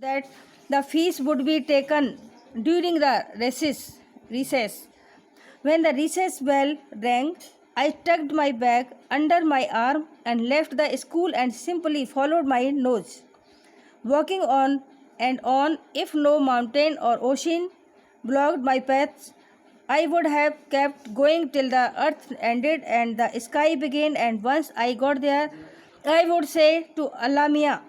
that the fees would be taken during the recess. When the recess bell rang, I tucked my bag under my arm and left the school and simply followed my nose. Walking on and on, if no mountain or ocean blocked my path, I would have kept going till the earth ended and the sky began, and once I got there, I would say to Allah Mia,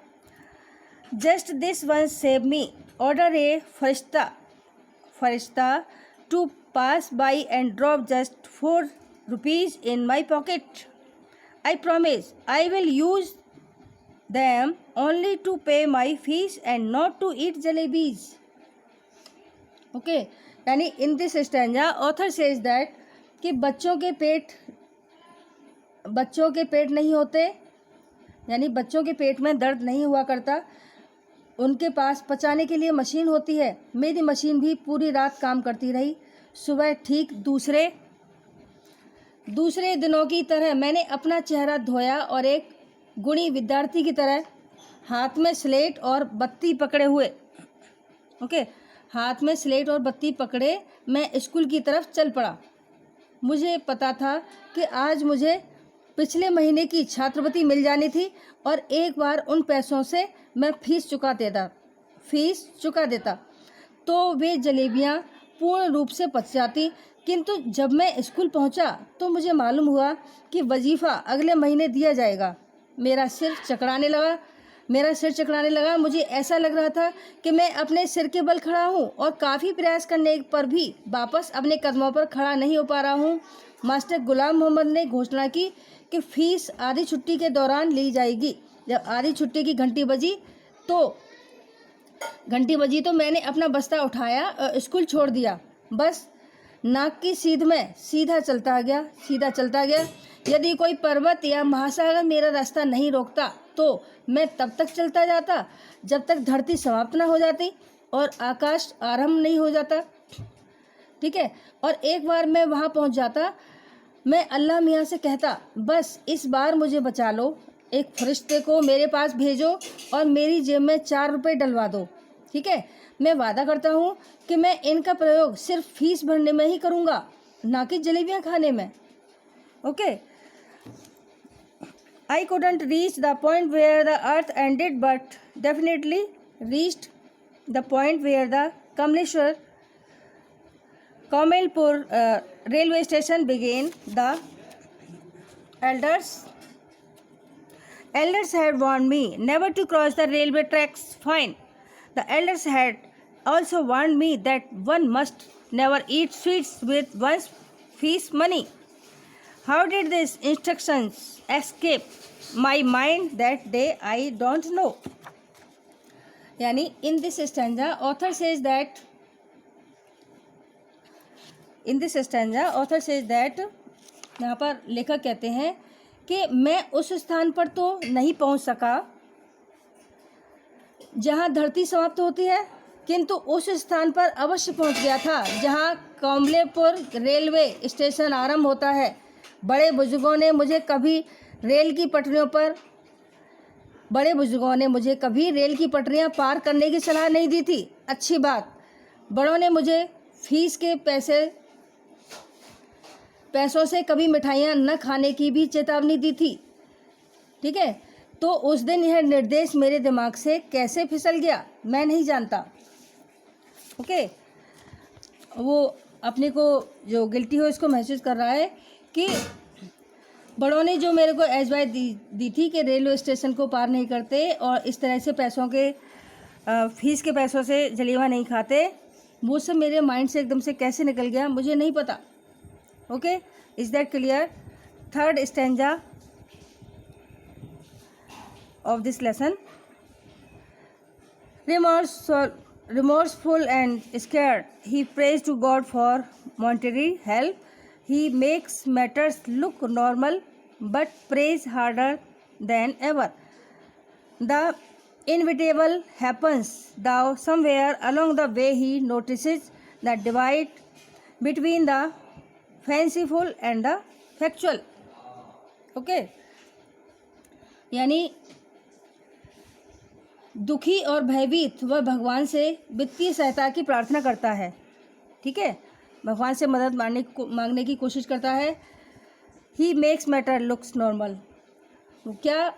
just this once save me. Order a farishta to pass by and drop just 4 rupees in my pocket. I promise I will use them only to pay my fees and not to eat jalebis. Okay, यानी in this stanza author says that कि बच्चों के पेट नहीं होते, यानी बच्चों के पेट में दर्द नहीं हुआ करता, उनके पास पचाने के लिए मशीन होती है। मेरी मशीन भी पूरी रात काम करती रही। सुबह ठीक दूसरे दिनों की तरह मैंने अपना चेहरा धोया और एक गुणी विद्यार्थी की तरह हाथ में स्लेट और बत्ती पकड़े मैं स्कूल की तरफ चल पड़ा। मुझे पता था कि आज मुझे पिछले महीने की छात्रवृत्ति मिल जानी थी और एक बार उन पैसों से मैं फीस चुका देता तो वे जलेबियाँ पूर्ण रूप से पच जाती। किंतु जब मैं स्कूल पहुंचा तो मुझे मालूम हुआ कि वजीफ़ा अगले महीने दिया जाएगा। मेरा सिर चकराने लगा। मुझे ऐसा लग रहा था कि मैं अपने सिर के बल खड़ा हूँ और काफ़ी प्रयास करने पर भी वापस अपने कदमों पर खड़ा नहीं हो पा रहा हूँ। मास्टर गुलाम मोहम्मद ने घोषणा की कि फ़ीस आधी छुट्टी के दौरान ली जाएगी। जब आधी छुट्टी की घंटी बजी तो मैंने अपना बस्ता उठाया और स्कूल छोड़ दिया। बस नाक की सीध में सीधा चलता गया। यदि कोई पर्वत या महासागर मेरा रास्ता नहीं रोकता तो मैं तब तक चलता जाता जब तक धरती समाप्त न हो जाती और आकाश आरंभ नहीं हो जाता। ठीक है, और एक बार मैं वहाँ पहुँच जाता, मैं अल्लाह मियाँ से कहता, बस इस बार मुझे बचा लो, एक फरिश्ते को मेरे पास भेजो और मेरी जेब में 4 रुपये डलवा दो। ठीक है, मैं वादा करता हूँ कि मैं इनका प्रयोग सिर्फ फीस भरने में ही करूँगा, ना कि जलेबियाँ खाने में। Okay, I couldn't reach the point where the earth ended, but definitely reached the point where the Kamalpur railway station began. The elders had warned me never to cross the railway tracks. Fine. The elders had also warned me that one must never eat sweets with one's fees money. How did these instructions escape my mind that day? I don't know. यानी in this stanza author says that यहाँ पर लेखक कहते हैं कि मैं उस स्थान पर तो नहीं पहुँच सका जहाँ धरती समाप्त होती है, किंतु उस स्थान पर अवश्य पहुँच गया था जहाँ कमलेपुर रेलवे स्टेशन आरंभ होता है। बड़े बुजुर्गों ने मुझे कभी रेल की पटरियां पार करने की सलाह नहीं दी थी। अच्छी बात, बड़ों ने मुझे फीस के पैसों से कभी मिठाइयाँ न खाने की भी चेतावनी दी थी। ठीक है, तो उस दिन यह निर्देश मेरे दिमाग से कैसे फिसल गया मैं नहीं जानता। ओके, वो अपने को जो गिल्टी हो इसको महसूस कर रहा है कि बड़ों ने जो मेरे को एडवाइस दी थी कि रेलवे स्टेशन को पार नहीं करते और इस तरह से फीस के पैसों से जलेबा नहीं खाते, वो सब मेरे माइंड से एकदम से कैसे निकल गया मुझे नहीं पता। Okay, is that clear? Third stanza of this lesson. Remorseful and scared, he prays to God for monetary help. He makes matters look normal but prays harder than ever. The inevitable happens, though somewhere along the way he notices the divide between the fanciful and the factual. Okay, यानी दुखी और भयभीत वह भगवान से वित्तीय सहायता की प्रार्थना करता है। ठीक है, भगवान से मदद मांगने की कोशिश करता है। He makes matter looks normal, क्या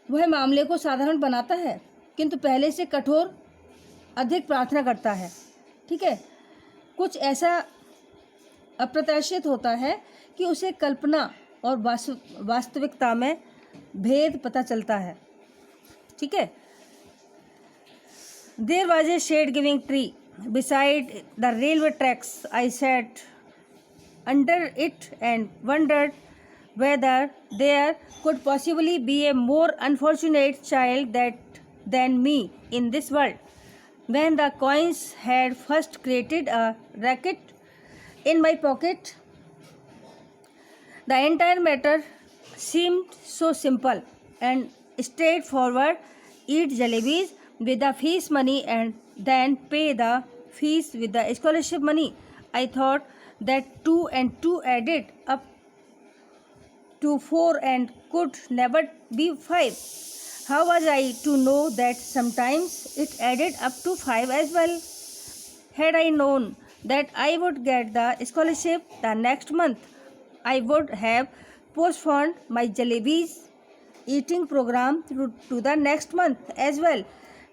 वह मामले को साधारण बनाता है, किंतु पहले से कठोर अधिक प्रार्थना करता है। ठीक है, कुछ ऐसा अप्रत्याशित होता है कि उसे कल्पना और वास्तविकता में भेद पता चलता है। ठीक है, there was a shade giving tree beside the railway tracks. I sat under it and wondered whether there could possibly be a more unfortunate child than me in this world. When the coins had first created a racket in my pocket, the entire matter seemed so simple and straightforward. Eat jalebis with the fees money and then pay the fees with the scholarship money. I thought that 2 and 2 added up to 4 and could never be 5. How was I to know that sometimes it added up to 5 as well? Had I known that I would get the scholarship the next month, I would have postponed my jalebis eating program to the next month as well.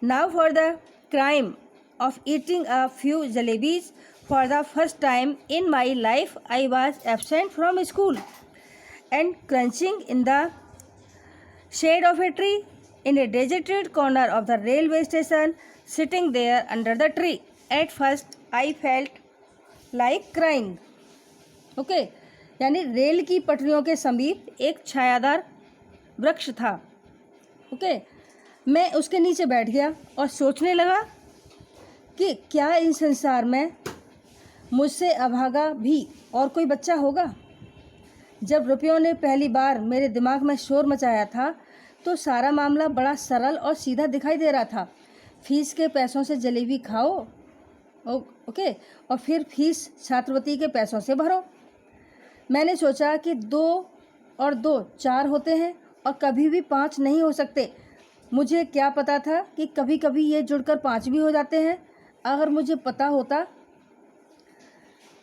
Now for the crime of eating a few jalebis for the first time in my life, I was absent from school and crunching in the shade of a tree in a deserted corner of the railway station, sitting there under the tree. At first I felt like crying. Okay, यानी rail की पटरियों के समीप एक छायादार वृक्ष था। Okay, मैं उसके नीचे बैठ गया और सोचने लगा कि क्या इस संसार में मुझसे अभागा भी और कोई बच्चा होगा। जब रुपयों ने पहली बार मेरे दिमाग में शोर मचाया था तो सारा मामला बड़ा सरल और सीधा दिखाई दे रहा था। फीस के पैसों से जलेबी खाओ, ओके, और फिर फीस छात्रवृत्ति के पैसों से भरो। मैंने सोचा कि 2 और 2 4 होते हैं और कभी भी 5 नहीं हो सकते। मुझे क्या पता था कि कभी कभी ये जुड़कर 5 भी हो जाते हैं। अगर मुझे पता होता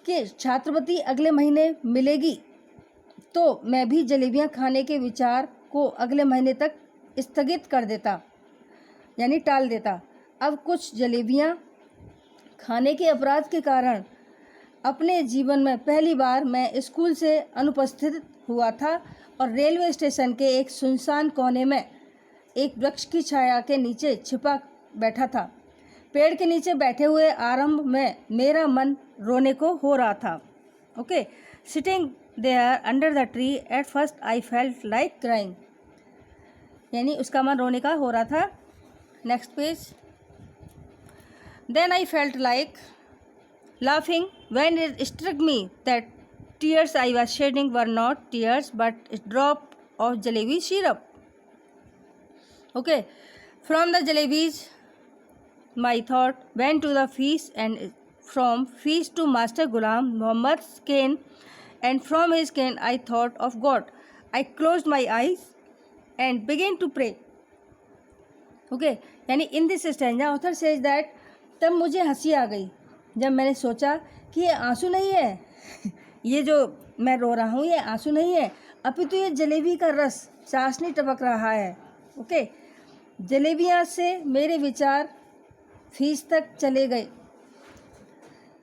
कि छात्रवृत्ति अगले महीने मिलेगी तो मैं भी जलेबियां खाने के विचार को अगले महीने तक स्थगित कर देता, यानी टाल देता। अब कुछ जलेबियां खाने के अपराध के कारण अपने जीवन में पहली बार मैं स्कूल से अनुपस्थित हुआ था और रेलवे स्टेशन के एक सुनसान कोने में एक वृक्ष की छाया के नीचे छिपा बैठा था। पेड़ के नीचे बैठे हुए आरंभ में मेरा मन रोने को हो रहा था। Okay, sitting there under the tree at first I felt like crying, यानी उसका मन रोने का हो रहा था। Next page. Then I felt like laughing when it struck me that tears I was shedding were not tears but a drop of jalebi syrup. Okay, from the jalebis my thought went to the feast, and from feast to Master Ghulam Muhammad's cane, and from his cane I thought of God. I closed my eyes and began to pray. Okay, यानी in this stanza author says that तब मुझे हंसी आ गई जब मैंने सोचा कि ये आंसू नहीं है ये जो मैं रो रहा हूँ ये आंसू नहीं है, अपितु ये जलेबी का रस चाशनी टपक रहा है। ओके, जलेबियाँ से मेरे विचार फीस तक चले गए।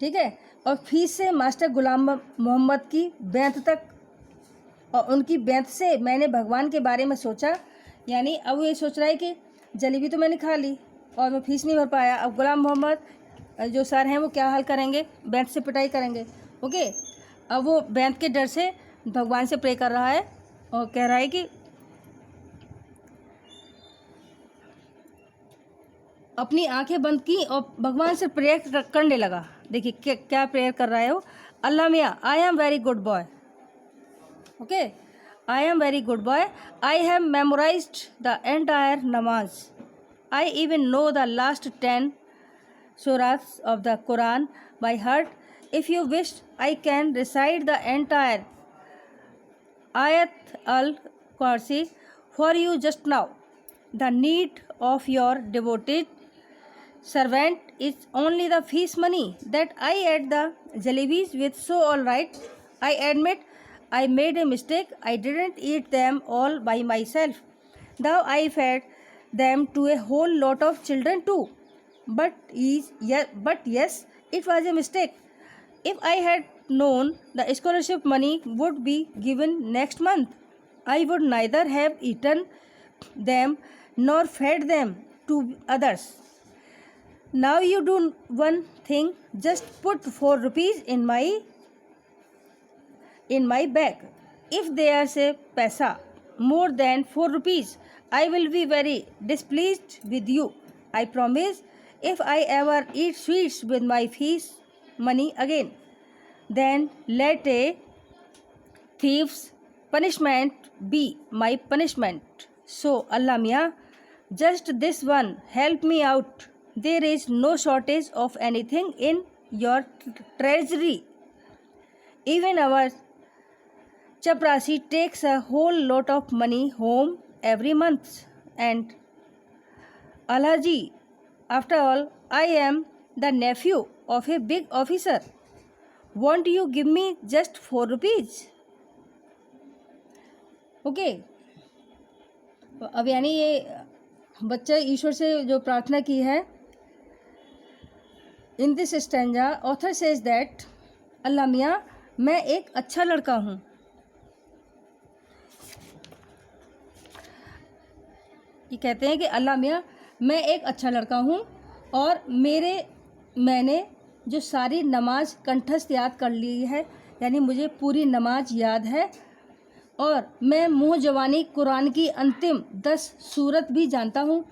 ठीक है, और फीस से मास्टर गुलाम मोहम्मद की बैंत तक, और उनकी बैंत से मैंने भगवान के बारे में सोचा। यानी अब वो ये सोच रहा है कि जलेबी तो मैंने खा ली और मैं फीस नहीं भर पाया, अब गुलाम मोहम्मद जो सर हैं वो क्या हाल करेंगे, बैंत से पिटाई करेंगे। ओके, अब वो बैंत के डर से भगवान से प्रे कर रहा है और कह रहा है कि अपनी आंखें बंद की और भगवान से प्रेयर करने लगा। देखिए क्या प्रेयर कर रहा है वो। Allah Miyan, I am very good boy. Okay, I am very good boy, I have memorized the entire namaz, I even know the last 10 surahs of the Quran by heart. If you wish, I can recite the entire Ayat al-Kursi for you just now. The need of your devoted servant is only the fees money that I ate the jalebis with. So all right, I admit I made a mistake. I didn't eat them all by myself. Though I fed them to a whole lot of children too. But yes, it was a mistake. If I had known the scholarship money would be given next month, I would neither have eaten them nor fed them to others. Now you do one thing, just put 4 rupees in my bag. If there's a paisa more than 4 rupees, I will be very displeased with you. I promise, if I ever eat sweets with my fees money again, then let a thief's punishment be my punishment. So Allah Mia, just this one, help me out. There is no shortage of anything in your treasury. Even our chaprasi takes a whole lot of money home every month. And Alhaji, after all, I am the nephew of a big officer. Won't you give me just 4 rupees? Okay, अब यानी ये बच्चा ईश्वर से जो प्रार्थना की है, in this stanza author says that Allah Miyan मैं एक अच्छा लड़का हूँ. ये कहते हैं कि अल्लाह मियाँ मैं एक अच्छा लड़का हूँ और मैंने जो सारी नमाज कंठस्थ याद कर ली है, यानी मुझे पूरी नमाज याद है, और मैं मुँह जवानी कुरान की अंतिम 10 सूरत भी जानता हूँ.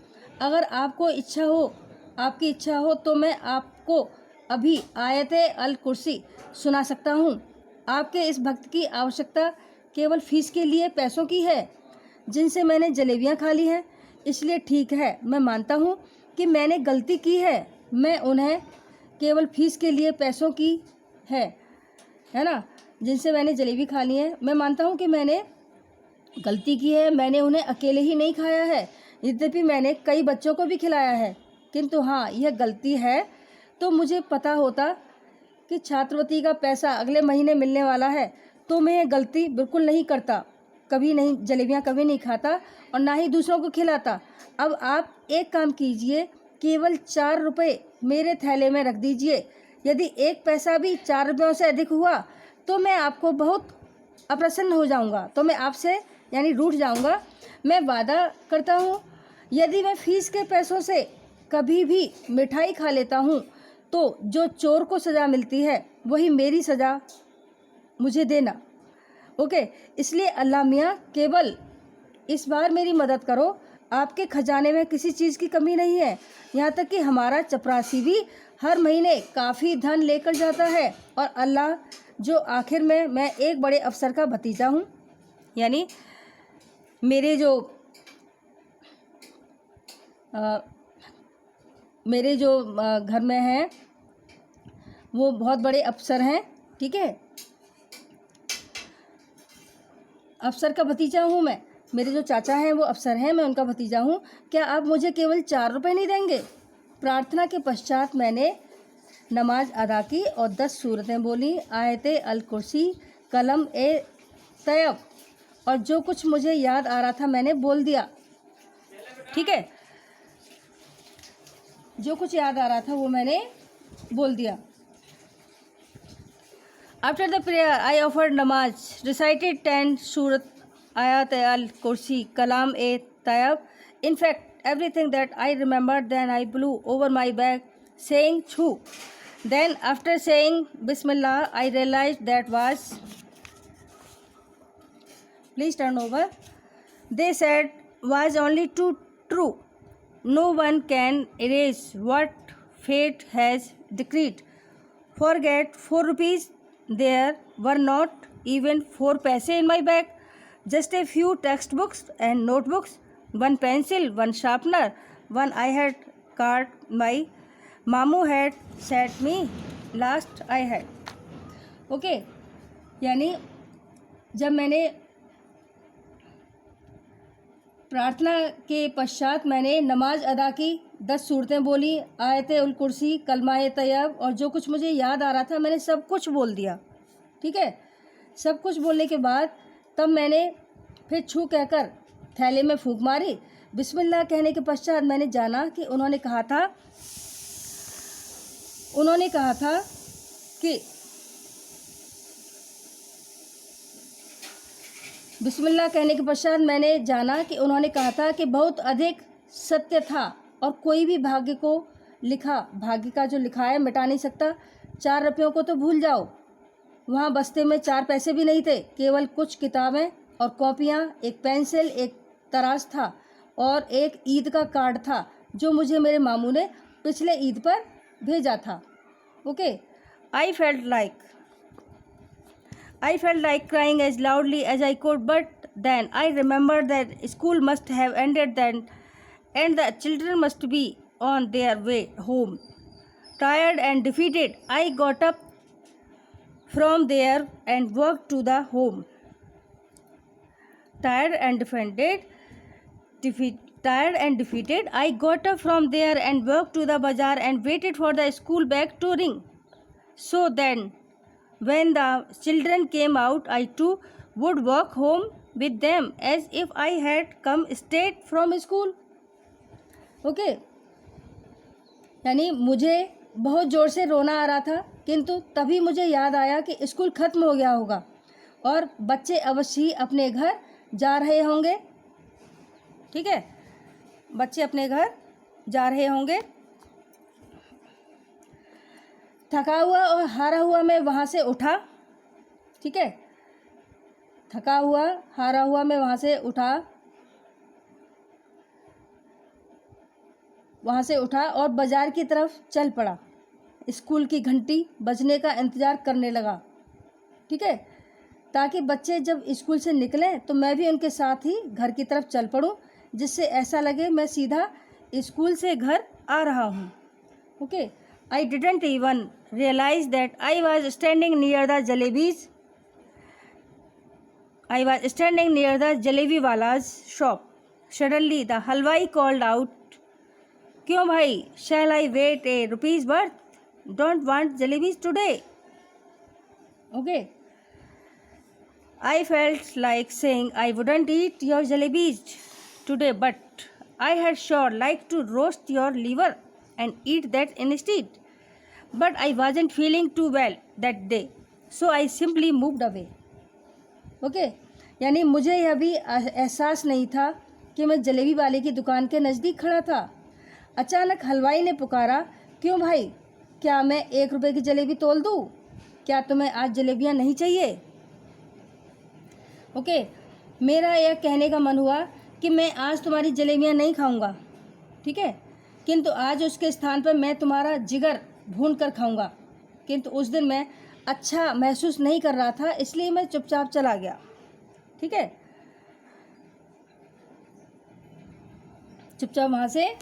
अगर आपको इच्छा हो, आपकी इच्छा हो तो मैं आपको अभी आयत अल कुर्सी सुना सकता हूँ. आपके इस भक्त की आवश्यकता केवल फीस के लिए पैसों की है जिनसे मैंने जलेबियाँ खा ली हैं, इसलिए ठीक है, मैं मानता हूँ कि मैंने गलती की है. मैं उन्हें केवल फीस के लिए पैसों की है ना, जिनसे मैंने जलेबी खा ली है. मैं मानता हूँ कि मैंने गलती की है. मैंने उन्हें अकेले ही नहीं खाया है, यद्यपि मैंने कई बच्चों को भी खिलाया है. किंतु हाँ, यह गलती है तो मुझे पता होता कि छात्रवृत्ति का पैसा अगले महीने मिलने वाला है तो मैं ये गलती बिल्कुल नहीं करता, कभी नहीं, जलेबियाँ कभी नहीं खाता और ना ही दूसरों को खिलाता. अब आप एक काम कीजिए, केवल 4 रुपये मेरे थैले में रख दीजिए. यदि एक पैसा भी 4 रुपयों से अधिक हुआ तो मैं आपको बहुत अप्रसन्न हो जाऊंगा, तो मैं आपसे यानी रूठ जाऊंगा. मैं वादा करता हूँ, यदि मैं फीस के पैसों से कभी भी मिठाई खा लेता हूँ तो जो चोर को सज़ा मिलती है वही मेरी सज़ा मुझे देना. ओके, इसलिए अल्लाह मियाँ केवल इस बार मेरी मदद करो. आपके खजाने में किसी चीज़ की कमी नहीं है, यहाँ तक कि हमारा चपरासी भी हर महीने काफ़ी धन लेकर जाता है. और अल्लाह जो आखिर में मैं एक बड़े अफसर का भतीजा हूँ, यानी मेरे जो घर में हैं वो बहुत बड़े अफसर हैं. ठीक है, अफसर का भतीजा हूँ मैं. मेरे जो चाचा हैं वो अफसर हैं, मैं उनका भतीजा हूँ. क्या आप मुझे केवल 4 रुपये नहीं देंगे? प्रार्थना के पश्चात मैंने नमाज अदा की और 10 सूरतें बोली, आयत अल कुर्सी, कलम ए तैयब, और जो कुछ मुझे याद आ रहा था मैंने बोल दिया. ठीक है, जो कुछ याद आ रहा था वो मैंने बोल दिया. After the prayer I offered नमाज, रिसाइटेड 10 सूरत, आयत अल कुर्सी, कलाम ए Tayyab. In fact, everything that I remembered, then I blew over my bag, saying "Chhu." Then, after saying Bismillah, I realized that was. Please turn over. They said was only too true. No one can erase what fate has decreed. Forget 4 rupees. There were not even 4 paise in my bag. Just a few textbooks and notebooks. 1 pencil, 1 sharpener, 1 I had card my मामू had sent me last I had. Okay, यानी जब मैंने प्रार्थना के पश्चात मैंने नमाज अदा की, 10 सूरतें बोली, आयते उल कुर्सी, कलमाए तैयब और जो कुछ मुझे याद आ रहा था मैंने सब कुछ बोल दिया। ठीक है, सब कुछ बोलने के बाद तब मैंने फिर छू कहकर थैले में फूंक मारी। बिस्मिल्लाह कहने के पश्चात मैंने जाना कि उन्होंने कहा था कि बिस्मिल्लाह कहने के पश्चात मैंने जाना कि उन्होंने कहा था कि बहुत अधिक सत्य था और कोई भी भाग्य का जो लिखा है मिटा नहीं सकता। 4 रुपयों को तो भूल जाओ, वहाँ बस्ते में 4 पैसे भी नहीं थे, केवल कुछ किताबें और कॉपियाँ, एक पेंसिल, एक तराश था और एक ईद का कार्ड था जो मुझे मेरे मामू ने पिछले ईद पर भेजा था। Okay, I felt like crying as loudly as I could, but then I remembered that school must have ended then and the children must be on their way home. Tired and defeated, I got up from there and walked to the home. Tired and defeated, I got up from there and walked to the bazaar and waited for the school bell to ring. So then, when the children came out, I too would walk home with them as if I had come straight from school. Okay, यानी मुझे बहुत ज़ोर से रोना आ रहा था, किंतु तभी मुझे याद आया कि स्कूल ख़त्म हो गया होगा और बच्चे अवश्य ही अपने घर जा रहे होंगे। ठीक है, बच्चे अपने घर जा रहे होंगे। थका हुआ और हारा हुआ मैं वहाँ से उठा। ठीक है, थका हुआ हारा हुआ मैं वहाँ से उठा और बाज़ार की तरफ चल पड़ा। स्कूल की घंटी बजने का इंतज़ार करने लगा। ठीक है, ताकि बच्चे जब स्कूल से निकलें तो मैं भी उनके साथ ही घर की तरफ चल पड़ूं, जिससे ऐसा लगे मैं सीधा स्कूल से घर आ रहा हूँ। Okay, I didn't even realize that I was standing near the jalebi wala's shop. Suddenly the halwai called out, "Kyun bhai, shall I wait a rupee's worth? Don't want jalebis today." Okay. I felt like saying I wouldn't eat your jalebis today, but I had sure liked to roast your liver and eat that instead. But I wasn't feeling too well that day, so I simply moved away. Okay, यानी मुझे यह भी एहसास नहीं था कि मैं जलेबी वाले की दुकान के नज़दीक खड़ा था। अचानक हलवाई ने पुकारा, "क्यों भाई, क्या मैं 1 रुपये की जलेबी तोल दूँ? क्या तुम्हें आज जलेबियाँ नहीं चाहिए?" ओके, मेरा यह कहने का मन हुआ कि मैं आज तुम्हारी जलेबियाँ नहीं खाऊंगा। ठीक है, किंतु आज उसके स्थान पर मैं तुम्हारा जिगर भून कर खाऊंगा। किंतु उस दिन मैं अच्छा महसूस नहीं कर रहा था, इसलिए मैं चुपचाप चला गया। ठीक है, चुपचाप वहाँ से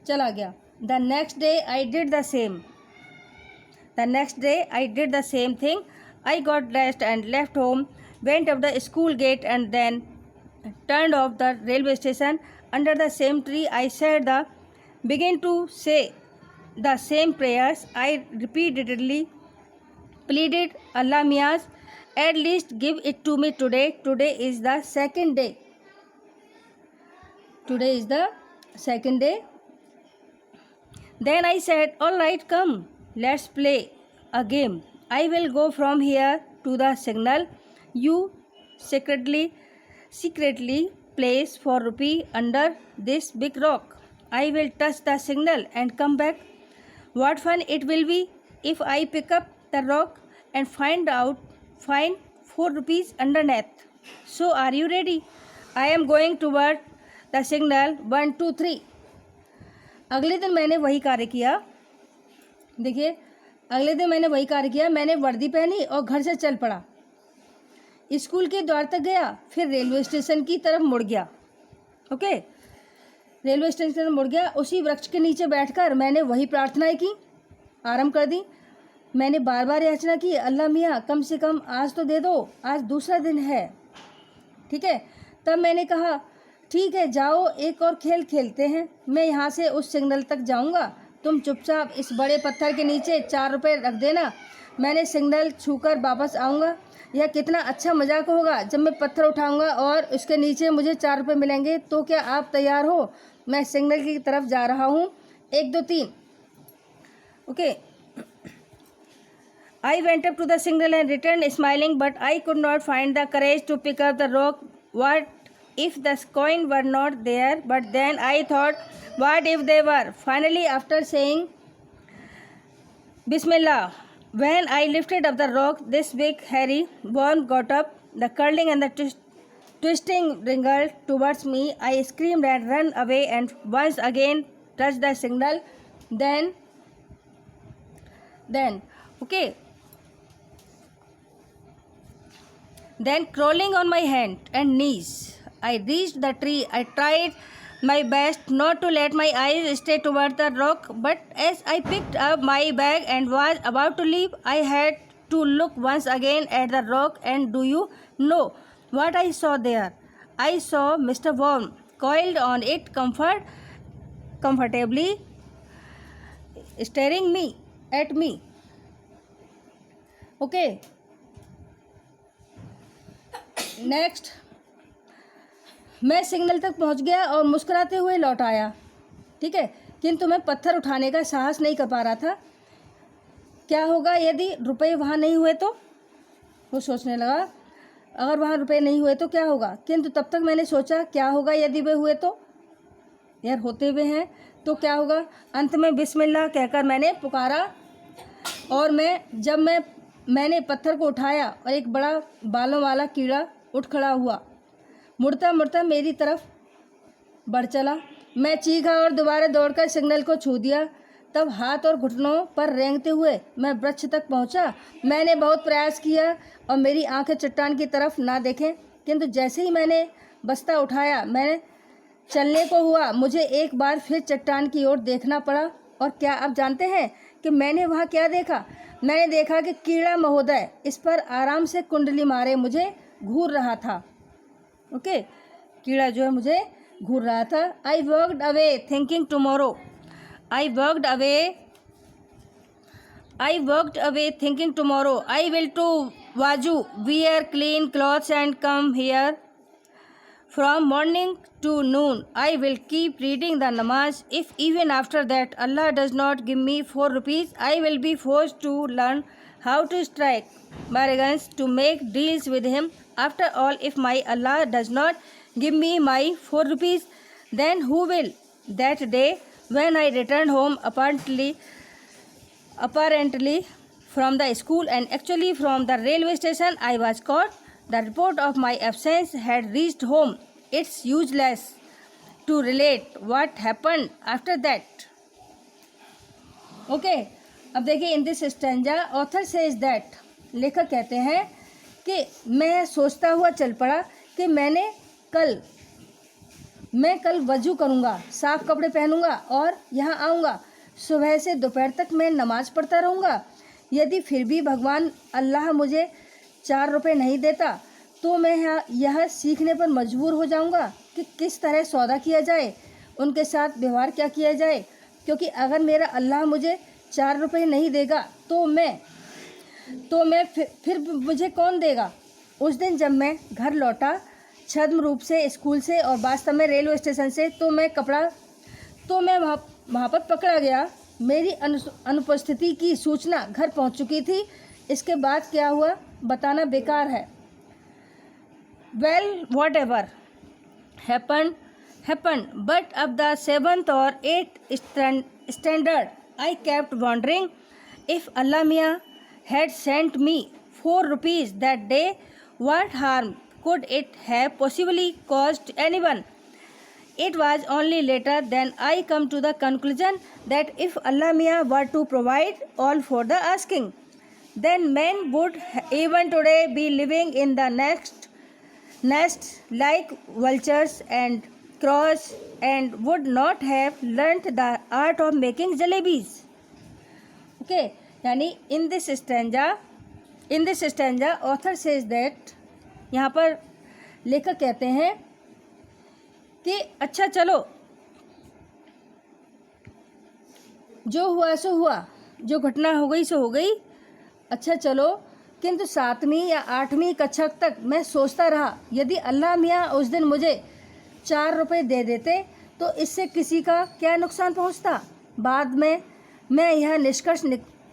चला गया। The next day I did the same thing. I got dressed and left home, went up the school gate and then turned off the railway station. Under the same tree I began to say the same prayers. I repeatedly pleaded, "Allah Miaz, at least give it to me today. Today is the second day. Then I said, "All right, come, let's play a game. I will go from here to the signal you secretly place for rupee under this big rock. I will touch the signal and come back. What fun it will be if I pick up the rock and find 4 rupees underneath. So are you ready? I am going toward the signal 1, 2, 3." अगले दिन मैंने वही कार्य किया। देखिए, अगले दिन मैंने वही कार्य किया। मैंने वर्दी पहनी और घर से चल पड़ा। स्कूल के द्वार तक गया, फिर रेलवे स्टेशन की तरफ मुड़ गया। ओके, रेलवे स्टेशन की तरफ मुड़ गया। उसी वृक्ष के नीचे बैठकर मैंने वही प्रार्थनाएं की आरंभ कर दी। मैंने बार बार याचना की, "अल्लाह मियाँ, कम से कम आज तो दे दो, आज दूसरा दिन है।" ठीक है, तब मैंने कहा, ठीक है, जाओ एक और खेल खेलते हैं, मैं यहाँ से उस सिग्नल तक जाऊँगा, तुम चुपचाप इस बड़े पत्थर के नीचे 4 रुपये रख देना, मैंने सिग्नल छूकर वापस आऊँगा। यह कितना अच्छा मजाक होगा जब मैं पत्थर उठाऊँगा और उसके नीचे मुझे 4 रुपये मिलेंगे। तो क्या आप तैयार हो? मैं सिग्नल की तरफ जा रहा हूँ, 1 2 3। Okay, I went up to the signal and returned smiling, but I could not find the courage to pick up the rock. What if the coin were not there? But then I thought, what if they were? Finally, after saying Bismillah, when I lifted up the rock, this big hairy worm got up, the curling and the twisting wriggled towards me. I screamed and ran away and once again touched the signal. Then, okay. Then crawling on my hands and knees, I reached the tree. I tried my best not to let my eyes stray toward the rock, but as I picked up my bag and was about to leave, I had to look once again at the rock, and do you know what I saw there? I saw Mr. Worm coiled on it comfortably, staring at me. Okay. Next, मैं signal तक पहुंच गया और मुस्कुराते हुए लौट आया, ठीक है, किंतु मैं पत्थर उठाने का साहस नहीं कर पा रहा था। क्या होगा यदि रुपए वहाँ नहीं हुए तो? वो सोचने लगा, अगर वहाँ रुपए नहीं हुए तो क्या होगा। किंतु तब तक मैंने सोचा, क्या होगा यदि वे हुए तो? यार होते हुए हैं तो क्या होगा। अंत में बिस्मिल्लाह कहकर मैंने पुकारा और मैंने पत्थर को उठाया और एक बड़ा बालों वाला कीड़ा उठ खड़ा हुआ, मुड़ता मुड़ता मेरी तरफ बढ़ चला। मैं चीखा और दोबारा दौड़कर सिग्नल को छू दिया। तब हाथ और घुटनों पर रेंगते हुए मैं वृक्ष तक पहुंचा। मैंने बहुत प्रयास किया और मेरी आंखें चट्टान की तरफ ना देखें, किंतु जैसे ही मैंने बस्ता उठाया, मैंने चलने को हुआ, मुझे एक बार फिर चट्टान की ओर देखना पड़ा। और क्या आप जानते हैं कि मैंने वहाँ क्या देखा? मैंने देखा कि कीड़ा महोदय इस पर आराम से कुंडली मारे मुझे घूर रहा था। ओके, कीड़ा जो है मुझे घूर रहा था। I worked away thinking tomorrow, I worked away thinking tomorrow, I will to वाजू wear clean clothes and come here from morning to noon. I will keep reading the namaz. If even after that Allah does not give me 4 rupees, I will be forced to learn how to strike bargains to make deals with him. After all, if my Allah does not give me my 4 rupees, then who will? That day when I returned home apparently from the school and actually from the railway station, I was caught. The report of my absence had reached home. It's useless to relate what happened after that. Okay, अब देखिए, in this stanza author says that, लेखक कहते हैं कि मैं सोचता हुआ चल पड़ा कि मैं कल वजू करूँगा, साफ़ कपड़े पहनूँगा और यहाँ आऊँगा। सुबह से दोपहर तक मैं नमाज़ पढ़ता रहूँगा। यदि फिर भी भगवान अल्लाह मुझे 4 रुपये नहीं देता तो मैं यह सीखने पर मजबूर हो जाऊंगा कि किस तरह सौदा किया जाए, उनके साथ व्यवहार क्या किया जाए, क्योंकि अगर मेरा अल्लाह मुझे 4 रुपये नहीं देगा तो मैं फिर मुझे कौन देगा। उस दिन जब मैं घर लौटा छद्म रूप से स्कूल से और वास्तव में रेलवे स्टेशन से, तो मैं वहाँ पर पकड़ा गया। मेरी अनुपस्थिति की सूचना घर पहुँच चुकी थी। इसके बाद क्या हुआ बताना बेकार है। Well, whatever happened, but of the 7th or 8th standard, I kept wondering, if Allah Mia had sent me 4 rupees that day, what harm could it have possibly caused anyone? It was only later than I come to the conclusion that if Allah Mia were to provide all for the asking, then men would even today be living in the nests like vultures and crows and would not have learnt the art of making jalebis. Okay, यानी in this stanza author says that, यहाँ पर लेखक कहते हैं कि अच्छा चलो, जो हुआ सो हुआ, जो घटना हो गई सो हो गई, अच्छा चलो। किंतु 7वीं या 8वीं कक्षा तक मैं सोचता रहा, यदि अल्लाह मियाँ उस दिन मुझे 4 रुपये दे देते तो इससे किसी का क्या नुकसान पहुंचता। बाद में मैं यह निष्कर्ष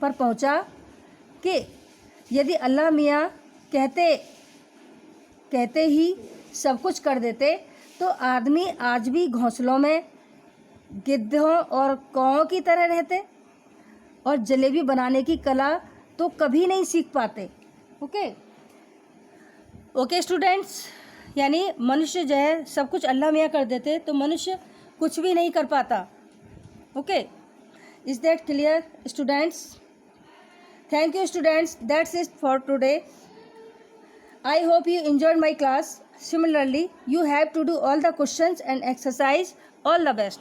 पर पहुंचा कि यदि अल्लाह मियाँ कहते कहते ही सब कुछ कर देते तो आदमी आज भी घोंसलों में गिद्धों और कौओं की तरह रहते और जलेबी बनाने की कला तो कभी नहीं सीख पाते। ओके स्टूडेंट्स, यानी मनुष्य जो है सब कुछ अल्लाह मियाँ कर देते तो मनुष्य कुछ भी नहीं कर पाता। Okay, is that clear students? Thank you students, that's it for today. I hope you enjoyed my class. Similarly, you have to do all the questions and exercise. All the best.